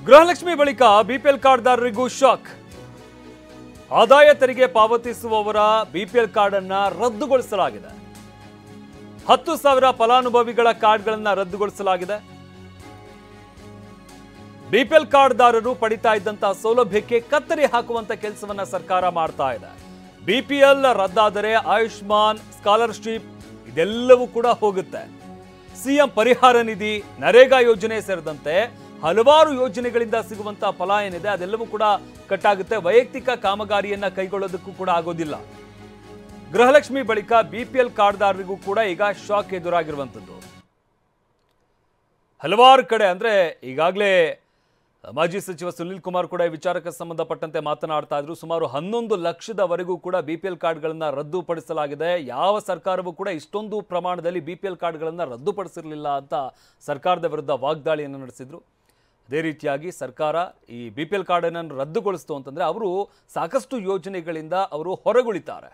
ಗೃಹಲಕ್ಷ್ಮಿ ಬಳಿಕ BPL ಕಾರ್ಡ್ದಾರರಿಗೂ shock. ಆದಾಯ ತೆರಿಗೆ ಪಾವತಿಸುವವರ ಬಿಪಿಎಲ್ ಕಾರ್ಡ್ ಅನ್ನು ರದ್ದುಗೊಳಿಸಲಾಗಿದೆ. 10,000 ಫಲಾನುಭವಿಗಳ ಕಾರ್ಡ್ಗಳನ್ನು ರದ್ದುಗೊಳಿಸಲಾಗಿದೆ. ಬಿಪಿಎಲ್ ಕಾರ್ಡ್ದಾರರು ಪಡಿತಾ ಇದ್ದಂತಹ ಸೌಲಭ್ಯಕ್ಕೆ ಕತ್ತರಿ ಹಾಕುವಂತ ಕೆಲಸವನ್ನ ಸರ್ಕಾರ ಮಾಡ್ತಾ ಇದೆ. ಬಿಪಿಎಲ್ ರದ್ದಾದರೆ ಆಯುಷ್ಮಾನ್, ಸ್ಕಾಲರ್ಶಿಪ್ ಇದೆಲ್ಲವೂ ಕೂಡ ಹೋಗುತ್ತೆ. ಸಿಎಂ ಪರಿಹಾರ ನಿಧಿ, ನರೇಗಾ ಯೋಜನೆ ಸೇರಿದಂತೆ ಹಲವಾರು ಯೋಜನೆಗಳಿಂದ ಸಿಗುವಂತಹ ಫಲ ಏನಿದೆ ಅದೆಲ್ಲವೂ ಕೂಡ ಕಟ್ಟಾಗುತ್ತೆ. ವೈಯಕ್ತಿಕ ಕಾಮಗಾರಿಯನ್ನ ಕೈಗೊಳ್ಳೋದಕ್ಕೂ ಕೂಡ ಆಗೋದಿಲ್ಲ. ಗೃಹಲಕ್ಷ್ಮಿ ಬಳಿಕ ಬಿಪಿಎಲ್ ಕಾರ್ಡ್ದಾರರಿಗೂ ಕೂಡ ಈಗ ಶಾಕ್ ಎದುರಾಗಿರುವಂಥದ್ದು. ಹಲವಾರು ಕಡೆ ಅಂದ್ರೆ ಈಗಾಗಲೇ ಮಾಜಿ ಸಚಿವ ಸುನಿಲ್ ಕುಮಾರ್ ಕೂಡ ಈ ವಿಚಾರಕ್ಕೆ ಸಂಬಂಧಪಟ್ಟಂತೆ ಮಾತನಾಡ್ತಾ ಇದ್ರು. ಸುಮಾರು 11 ಲಕ್ಷದವರೆಗೂ ಕೂಡ ಬಿಪಿಎಲ್ ಕಾರ್ಡ್ಗಳನ್ನು ರದ್ದುಪಡಿಸಲಾಗಿದೆ. ಯಾವ ಸರ್ಕಾರವೂ ಕೂಡ ಇಷ್ಟೊಂದು ಪ್ರಮಾಣದಲ್ಲಿ ಬಿಪಿಎಲ್ ಕಾರ್ಡ್ಗಳನ್ನು ರದ್ದುಪಡಿಸಿರಲಿಲ್ಲ ಅಂತ ಸರ್ಕಾರದ ವಿರುದ್ಧ ವಾಗ್ದಾಳಿಯನ್ನು ನಡೆಸಿದ್ರು. ಅದೇ ರೀತಿಯಾಗಿ ಸರ್ಕಾರ ಈ ಬಿಪಿಎಲ್ ಕಾರ್ಡನ್ನು ರದ್ದುಗೊಳಿಸ್ತು ಅಂತಂದ್ರೆ ಅವರು ಸಾಕಷ್ಟು ಯೋಜನೆಗಳಿಂದ ಅವರು ಹೊರಗುಳಿತಾರೆ.